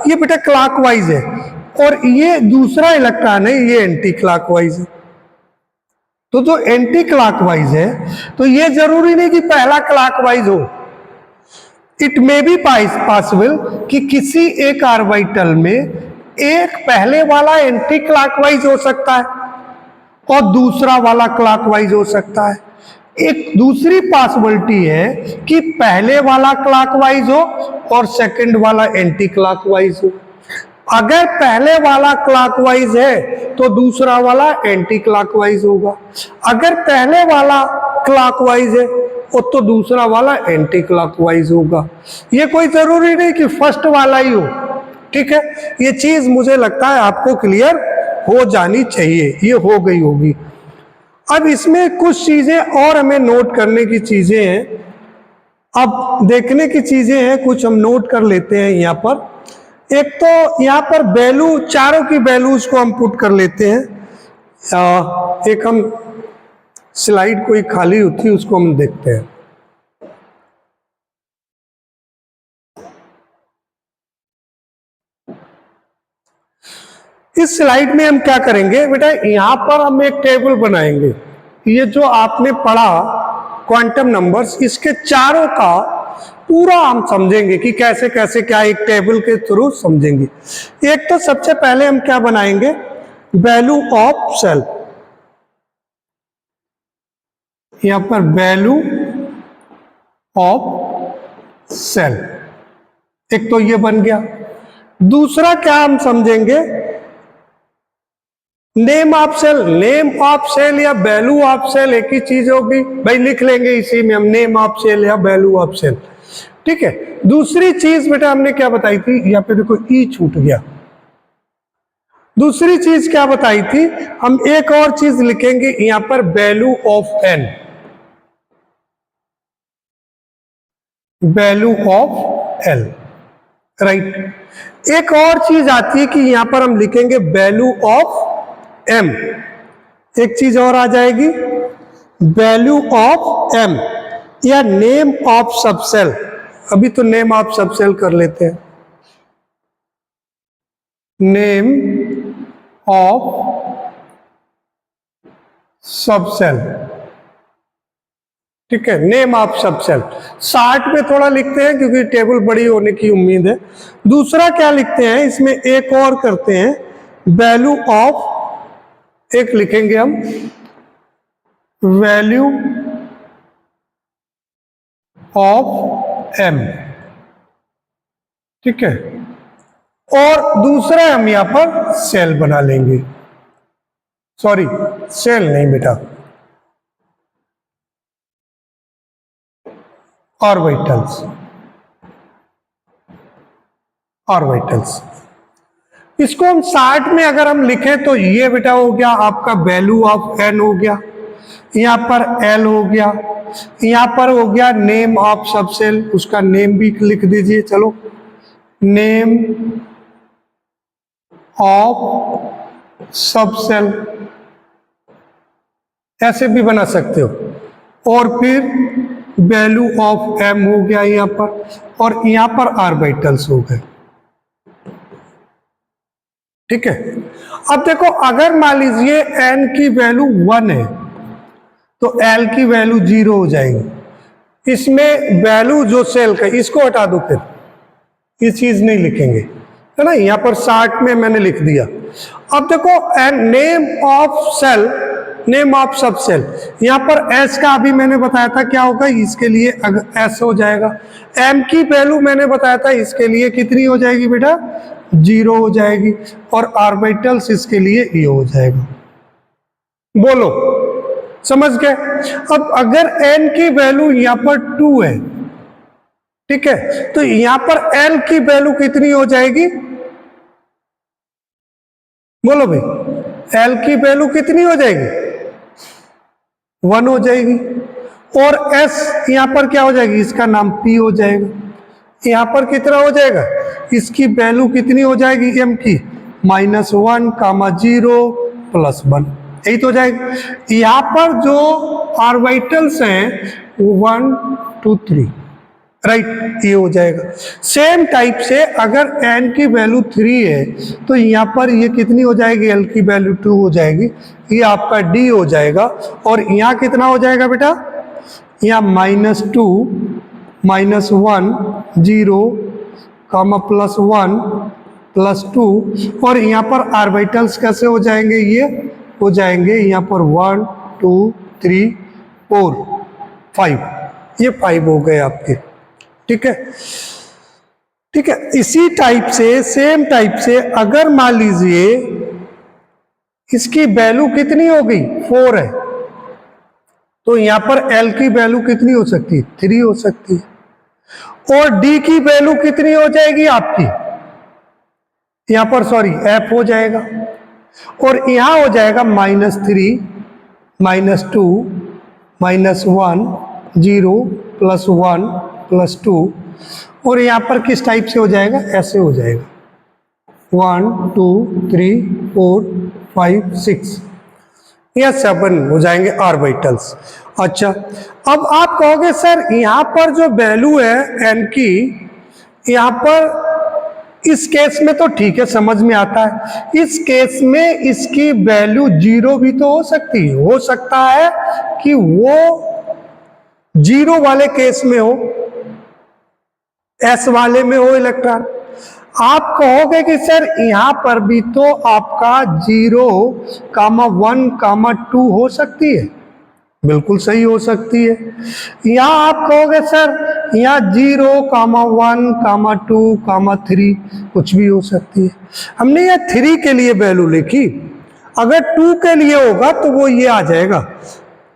ये बेटा क्लॉकवाइज है, और ये दूसरा इलेक्ट्रॉन है ये एंटी क्लॉकवाइज है। तो जो एंटी क्लॉकवाइज है तो ये जरूरी नहीं कि पहला क्लॉकवाइज हो, इट मे बी पॉसिबल कि किसी एक ऑर्बिटल में एक पहले वाला एंटी क्लॉकवाइज हो सकता है और दूसरा वाला क्लॉकवाइज हो सकता है। एक दूसरी पॉसिबिलिटी है कि पहले वाला क्लॉकवाइज हो और सेकंड वाला एंटी क्लॉकवाइज हो। अगर पहले वाला क्लॉकवाइज है तो दूसरा वाला एंटी क्लॉकवाइज होगा। अगर पहले वाला क्लॉकवाइज है तो दूसरा वाला एंटी क्लॉकवाइज होगा। ये कोई जरूरी नहीं कि फर्स्ट वाला ही हो। ठीक है, ये चीज मुझे लगता है आपको क्लियर हो जानी चाहिए, ये हो गई होगी। अब इसमें कुछ चीजें और हमें नोट करने की चीजें हैं, अब देखने की चीजें हैं, कुछ हम नोट कर लेते हैं यहाँ पर। एक तो यहाँ पर वैल्यू, चारों की वैल्यूज को हम पुट कर लेते हैं। एक हम स्लाइड कोई खाली होती है उसको हम देखते हैं। इस स्लाइड में हम क्या करेंगे बेटा, यहाँ पर हम एक टेबल बनाएंगे। ये जो आपने पढ़ा क्वांटम नंबर्स, इसके चारों का पूरा हम समझेंगे कि कैसे कैसे क्या, एक टेबल के थ्रू समझेंगे। एक तो सबसे पहले हम क्या बनाएंगे, वैल्यू ऑफ सेल। यहां पर वैल्यू ऑफ सेल, एक तो ये बन गया। दूसरा क्या हम समझेंगे, name of shell. Name of shell या वैल्यू ऑफ सेल एक ही चीज होगी भाई, लिख लेंगे इसी में हम नेम ऑफ सेल या वैल्यू ऑफ सेल। ठीक है, दूसरी चीज बेटा हमने क्या बताई थी, यहाँ पे देखो ई छूट गया। दूसरी चीज क्या बताई थी, हम एक और चीज लिखेंगे यहां पर, value of N. Value of L, right. एक और चीज आती है कि यहां पर हम लिखेंगे वैल्यू ऑफ एम। एक चीज और आ जाएगी, वैल्यू ऑफ एम या नेम ऑफ सबसेल। अभी तो नेम ऑफ सबसेल कर लेते हैं, नेम ऑफ सबसेल। ठीक है, नेम ऑफ सबसेल 60 में थोड़ा लिखते हैं क्योंकि टेबल बड़ी होने की उम्मीद है। दूसरा क्या लिखते हैं, इसमें एक और करते हैं, वैल्यू ऑफ, एक लिखेंगे हम वैल्यू ऑफ एम। ठीक है, और दूसरा हम यहां पर सेल बना लेंगे, सॉरी सेल नहीं बेटा, ऑर्बिटल्स। ऑर्बिटल्स इसको हम 60 में अगर हम लिखें तो ये बेटा हो गया आपका वैल्यू ऑफ एन हो गया, यहां पर एल हो गया, यहां पर हो गया नेम ऑफ सबसेल, उसका नेम भी लिख दीजिए। चलो, नेम ऑफ सबसेल ऐसे भी बना सकते हो, और फिर वैल्यू ऑफ एम हो गया यहां पर, और यहां पर ऑर्बिटल्स हो गए। ठीक है। अब देखो अगर मान लीजिए n की वैल्यू 1 है तो l की वैल्यू 0 हो जाएगी। इसमें वैल्यू जो सेल का इसको हटा दो, फिर ये चीज नहीं लिखेंगे, है ना। यहाँ पर 60 में मैंने लिख दिया। अब देखो name of shell, name of sub shell, यहाँ पर s का अभी मैंने बताया था क्या होगा, इसके लिए s हो जाएगा। m की वैल्यू मैंने बताया था इसके लिए कितनी हो जाएगी बेटा, 0 हो जाएगी। और ऑर्बिटल्स इसके लिए ये हो जाएगा। बोलो समझ गए। अब अगर n की वैल्यू यहाँ पर 2 है, ठीक है, तो यहां पर l की वैल्यू कितनी हो जाएगी, बोलो भाई, l की वैल्यू कितनी हो जाएगी, 1 हो जाएगी। और s यहां पर क्या हो जाएगी, इसका नाम p हो जाएगा। यहां पर कितना हो जाएगा, इसकी वैल्यू कितनी हो जाएगी m की, -1, 0, +1, यही तो हो जाएगी। यहां पर जो ऑर्बिटल्स हैं वो 1 2 3, राइट, ये हो जाएगा। सेम टाइप से अगर n की वैल्यू 3 है तो यहाँ पर ये कितनी हो जाएगी, l की वैल्यू 2 हो जाएगी, ये आपका d हो जाएगा। और यहाँ कितना हो जाएगा बेटा, यहाँ -2, -1, 0, +1, +2। और यहाँ पर ऑर्बिटल्स कैसे हो जाएंगे, ये हो जाएंगे यहाँ पर 1 2 3 4 5, ये 5 हो गए आपके, ठीक है। ठीक है, इसी टाइप से, सेम टाइप से अगर मान लीजिए इसकी वैल्यू कितनी हो गई, 4 है, तो यहां पर l की वैल्यू कितनी हो सकती है, 3 हो सकती है। और d की वैल्यू कितनी हो जाएगी आपकी, यहां पर सॉरी f हो जाएगा। और यहां हो जाएगा -3, -2, -1, 0, +1, +2। और यहाँ पर किस टाइप से हो जाएगा, ऐसे हो जाएगा, 1 2 3 4 5 6 या 7 हो जाएंगे ऑर्बिटल्स। अच्छा, अब आप कहोगे सर यहाँ पर जो वैल्यू है n की, यहाँ पर इस केस में तो ठीक है, समझ में आता है। इस केस में इसकी वैल्यू 0 भी तो हो सकती है, हो सकता है कि वो 0 वाले केस में हो, s वाले में हो इलेक्ट्रॉन। आप कहोगे कि सर यहां पर भी तो आपका 0, 1, 2 हो सकती है, बिल्कुल सही हो सकती है। यहां आप कहोगे सर यहाँ 0, 1, 2, 3 कुछ भी हो सकती है। हमने यहाँ 3 के लिए वैल्यू लिखी, अगर 2 के लिए होगा तो वो ये आ जाएगा,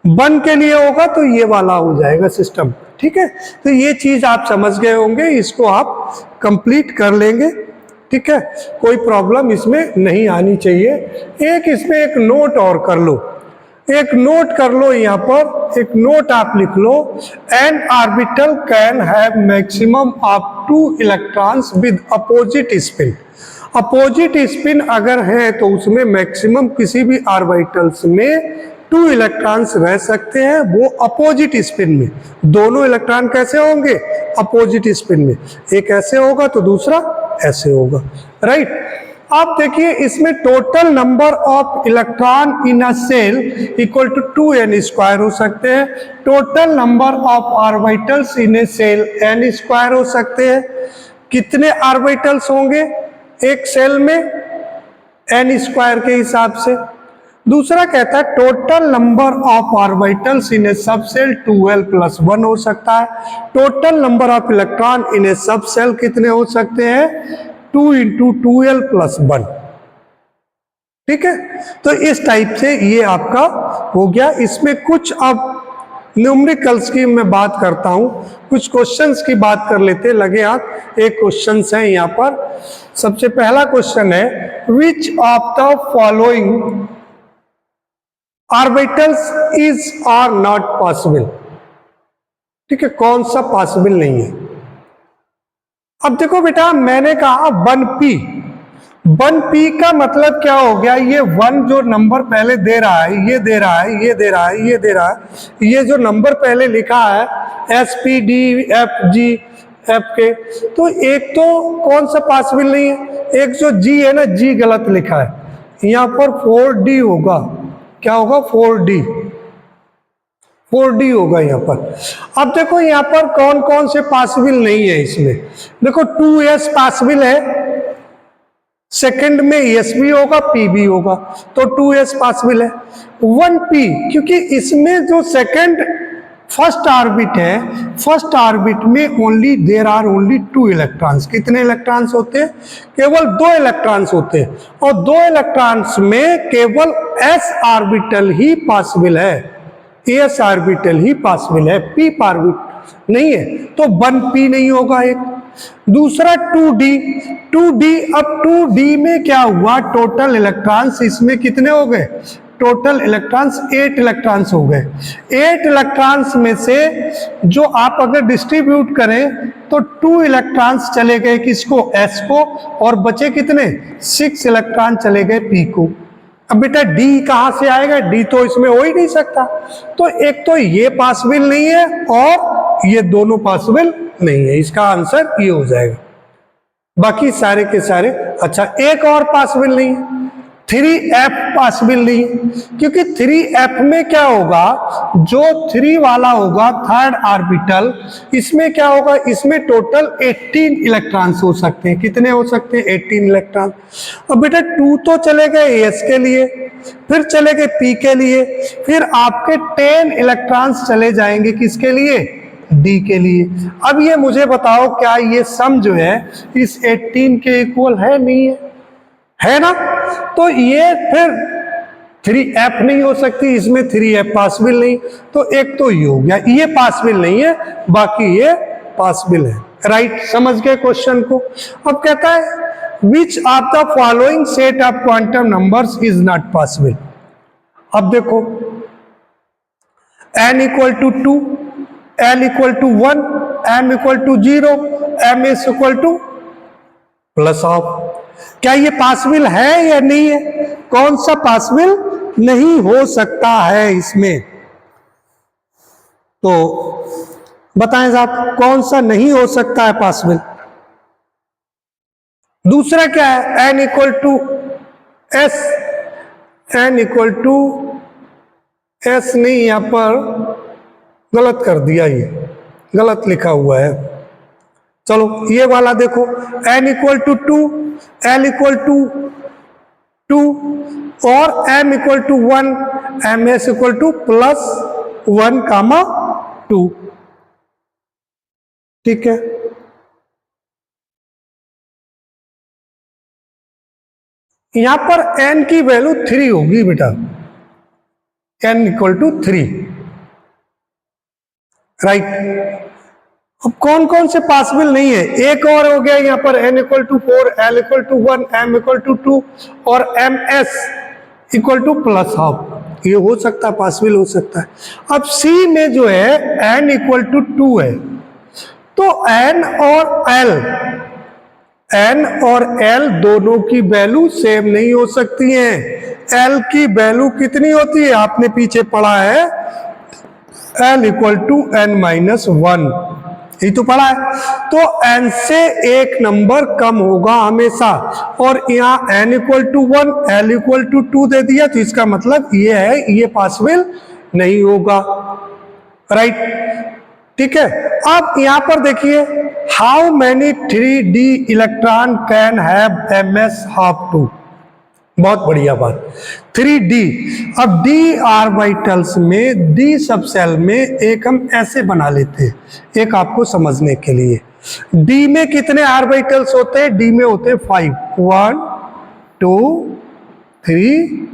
1 के लिए होगा तो ये वाला हो जाएगा सिस्टम, ठीक है। तो ये चीज आप समझ गए होंगे, इसको आप कंप्लीट कर लेंगे, ठीक है, कोई प्रॉब्लम इसमें नहीं आनी चाहिए। एक इसमें एक नोट और कर लो, एक नोट कर लो, यहाँ पर एक नोट आप लिख लो, an orbital can have maximum of 2 electrons with opposite spin. Opposite spin अगर है तो उसमें मैक्सिमम किसी भी ऑर्बिटल्स में 2 इलेक्ट्रॉन्स रह सकते हैं, वो अपोजिट स्पिन में। दोनों इलेक्ट्रॉन कैसे होंगे, अपोजिट स्पिन में, एक ऐसे होगा तो दूसरा ऐसे होगा, राइट। अब देखिए इसमें total number of electron in a shell equal to 2n² हो सकते हैं। Total number of orbitals in a shell n² हो सकते हैं। कितने ऑर्बिटल्स होंगे एक सेल में, n² के हिसाब से। दूसरा कहता है total number of orbitals in a sub shell 2l + 1 हो सकता है। Total number of electron in a sub shell कितने हो सकते हैं, 2 × 2l + 1, ठीक है। तो इस टाइप से ये आपका हो गया। इसमें कुछ अब न्यूमेरिकल्स की मैं बात करता हूं, कुछ क्वेश्चंस की बात कर लेते, लगे हाथ। एक क्वेश्चंस है यहाँ पर। सबसे पहला क्वेश्चन है, which of the following orbitals is are not possible, ठीक है, कौन सा पॉसिबल नहीं है। अब देखो बेटा, मैंने कहा 1p, 1p का मतलब क्या हो गया, ये 1 जो नंबर पहले दे रहा है, ये दे रहा है, ये दे रहा है, ये दे रहा है, ये जो नंबर पहले लिखा है SP D F G F के। तो एक तो कौन सा पॉसिबल नहीं है, एक जो जी है ना, जी गलत लिखा है, यहाँ पर 4D होगा। क्या होगा? 4D होगा यहाँ पर। अब देखो यहाँ पर कौन कौन से पॉसिबल नहीं है इसमें। देखो 2s पॉसिबल है, सेकंड में एस भी होगा, पी भी होगा, तो 2s पॉसिबल है। 1p, क्योंकि इसमें जो सेकंड फर्स्ट ऑर्बिट है, फर्स्ट ऑर्बिट में only there are only 2 electrons. कितने इलेक्ट्रॉन्स होते हैं? केवल 2 इलेक्ट्रॉन्स होते हैं, और 2 इलेक्ट्रॉन्स में केवल s ऑर्बिटल ही पॉसिबल है, s ऑर्बिटल ही पॉसिबल है, p ऑर्बिट नहीं है, तो 1p नहीं होगा एक। दूसरा 2d। अब 2d में क्या हुआ? टोटल इलेक्ट्रॉन्स इसमें कितने हो गए? टोटल इलेक्ट्रॉन्स 8 इलेक्ट्रॉन्स हो गए। 8 इलेक्ट्रॉन्स में से जो आप अगर डिस्ट्रीब्यूट करें तो 2 इलेक्ट्रॉन्स चले गए किसको? s को, और बचे कितने? 6 इलेक्ट्रॉन चले गए p को। अब बेटा d कहां से आएगा? d तो इसमें हो ही नहीं सकता, तो एक तो ये पॉसिबल नहीं है और ये दोनों पॉसिबल नहीं है, इसका आंसर ये हो जाएगा। बाकी सारे के सारे। अच्छा, एक और पॉसिबल नहीं है, 3f पॉसिबल नहीं है, क्योंकि 3f में क्या होगा? जो 3 वाला होगा थर्ड ऑर्बिटल, इसमें क्या होगा? इसमें टोटल 18 इलेक्ट्रॉन्स हो सकते हैं। कितने हो सकते हैं? 18 इलेक्ट्रॉन। अब बेटा 2 तो चले गए s के लिए, फिर चले गए p के लिए, फिर आपके 10 इलेक्ट्रॉन्स चले जाएंगे किसके लिए? d के लिए। अब ये मुझे बताओ, क्या ये सम जो है इस 18 के इक्वल है? नहीं है, है ना? तो ये फिर 3f नहीं हो सकती, इसमें 3f पॉसिबल नहीं, तो एक तो ये हो गया, ये पॉसिबल नहीं है, बाकी ये पॉसिबल है। राइट, समझ गए क्वेश्चन को। अब कहता है which of the following set of quantum numbers is not possible. अब देखो n equal to 2, l equal to 1, m equal to 0, m is equal to plus half. क्या ये पॉसिबल है या नहीं है? कौन सा पॉसिबल नहीं हो सकता है इसमें? तो बताएं साहब, कौन सा नहीं हो सकता है पॉसिबल? दूसरा क्या है? n equal to s, n equal to s नहीं, यहां पर गलत कर दिया, ये गलत लिखा हुआ है। चलो ये वाला देखो, n equal to 2, l equal to 2 और m equal to 1, ms equal to plus 1 comma 2। ठीक है, यहां पर n की वैल्यू 3 होगी बेटा, n इक्वल टू 3। राइट, अब कौन कौन से पॉसिबल नहीं है? एक और हो गया यहाँ पर, n equal to 4, l equal to 1, m equal to 2 और ms equal to plus half. ये हो सकता है, पॉसिबल हो सकता है। अब c में जो है n इक्वल टू 2 है, तो n और l दोनों की वैल्यू सेम नहीं हो सकती है। l की वैल्यू कितनी होती है? आपने पीछे पढ़ा है, l equal to n minus 1, ये तो पढ़ा है। तो n से एक नंबर कम होगा हमेशा, और यहाँ n equal to 1, l equal to 2 दे दिया, तो इसका मतलब ये है, ये पॉसिबल नहीं होगा। राइट, ठीक है। अब यहाँ पर देखिए, how many 3d electron can have ms half 2। बहुत बढ़िया बात, 3d। अब d ऑर्बिटल्स में, d सब सेल में एक हम ऐसे बना लेते हैं, एक आपको समझने के लिए। d में कितने ऑर्बिटल्स होते हैं? d में होते हैं 5, 1 2 3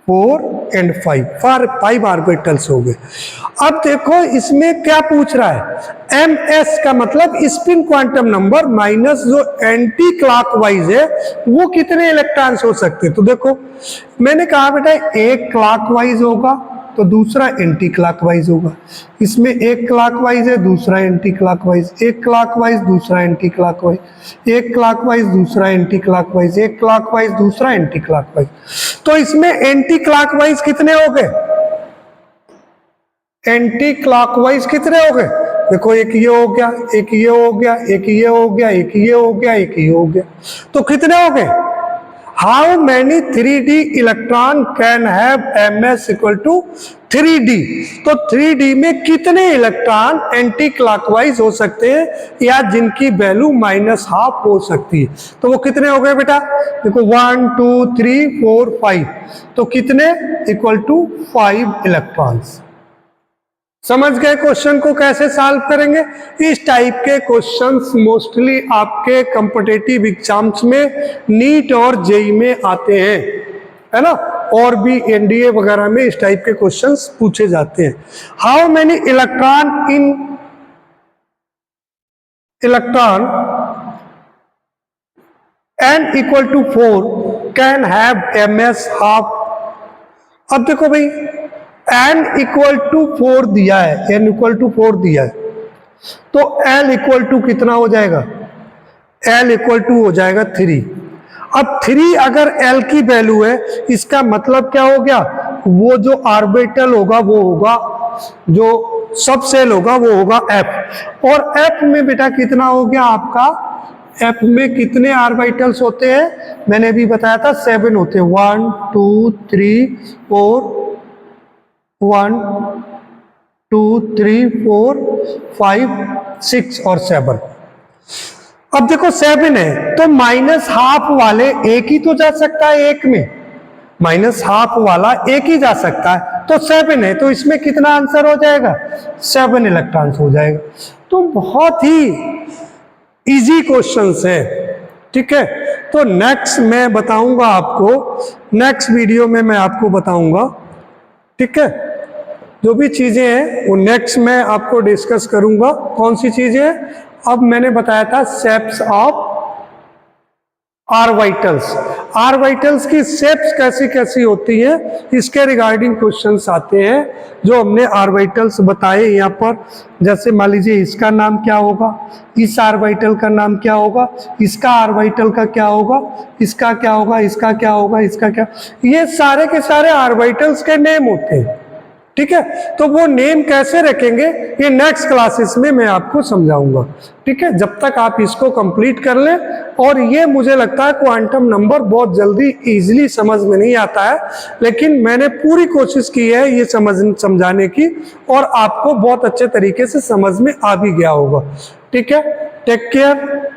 4 एंड 5 ऑर्बिटल्स हो गए। अब देखो इसमें क्या पूछ रहा है? ms का मतलब स्पिन क्वांटम नंबर माइनस जो एंटी क्लॉकवाइज है वो कितने इलेक्ट्रॉन्स हो सकते हैं? तो देखो मैंने कहा बेटा, एक क्लॉकवाइज होगा तो दूसरा एंटी क्लॉकवाइज होगा। इसमें एक क्लॉकवाइज है, दूसरा एंटी क्लॉकवाइज, एक क्लॉकवाइज दूसरा एंटी क्लॉकवाइज, एक क्लॉकवाइज दूसरा एंटी क्लॉकवाइज, एक क्लॉकवाइज दूसरा एंटी क्लॉकवाइज। तो इसमें एंटी क्लॉकवाइज कितने हो गए? एंटी क्लॉकवाइज कितने हो गए? देखो एक ये हो गया, एक ये हो गया, एक ये हो गया, एक ये हो गया, एक ये हो गया, तो कितने हो गए? How many 3D electron can have ms equal to 3D? तो 3D में कितने इलेक्ट्रॉन एंटी क्लॉकवाइज हो सकते हैं या जिनकी वैल्यू -12 हो सकती है? तो वो कितने हो गए बेटा? देखो 1 2 3 4 5, तो कितने? Equal to 5 electrons. समझ गए क्वेश्चन को कैसे सॉल्व करेंगे? इस टाइप के क्वेश्चंस मोस्टली आपके कॉम्पिटिटिव एग्जाम्स में नीट और जेई में आते हैं, है ना, और भी एनडीए वगैरह में इस टाइप के क्वेश्चंस पूछे जाते हैं। How many electron in electron n equal to 4 can have ms half? अब देखो भाई n इक्वल टू 4 दिया है, n इक्वल टू 4 दिया है, तो l इक्वल टू कितना हो जाएगा? l इक्वल टू हो जाएगा 3। अब 3 अगर l की वैल्यू है, इसका मतलब क्या हो गया? वो जो ऑर्बिटल होगा वो होगा, जो सब सेल होगा वो होगा f, और f में बेटा कितना हो गया आपका? f में कितने ऑर्बिटल्स होते हैं? मैंने अभी बताया था 7 होते हैं, 1 2 3 4 1 2 3 4 5 6 और 7। अब देखो 7 है तो -12 वाले एक ही तो जा सकता है, एक में -12 वाला एक ही जा सकता है, तो 7 है, तो इसमें कितना आंसर हो जाएगा? 7 इलेक्ट्रॉन्स हो जाएगा। तो बहुत ही इजी क्वेश्चंस है, ठीक है। तो नेक्स्ट मैं बताऊंगा आपको, नेक्स्ट वीडियो में मैं आपको बताऊंगा, ठीक है, जो भी चीजें हैं वो नेक्स्ट मैं आपको डिस्कस करूंगा। कौन सी चीजें? अब मैंने बताया था शेप्स ऑफ ऑर्बिटल्स, ऑर्बिटल्स की शेप्स कैसी कैसी होती हैं, इसके रिगार्डिंग क्वेश्चंस आते हैं जो हमने ऑर्बिटल्स बताए यहाँ पर। जैसे मान लीजिए इसका नाम क्या होगा, इस ऑर्बिटल का नाम क्या होगा, इसका ऑर्बिटल का क्या होगा, इसका क्या होगा, इसका क्या होगा, इसका क्या, ये सारे के सारे ऑर्बिटल्स के नेम होते हैं, ठीक है। तो वो नेम कैसे रखेंगे ये नेक्स्ट क्लासेस में मैं आपको समझाऊंगा, ठीक है। जब तक आप इसको कंप्लीट कर लें, और ये मुझे लगता है क्वांटम नंबर बहुत जल्दी इजीली समझ में नहीं आता है, लेकिन मैंने पूरी कोशिश की है ये समझाने की, और आपको बहुत अच्छे तरीके से समझ में आ भी गया होगा, ठीक है। Take care.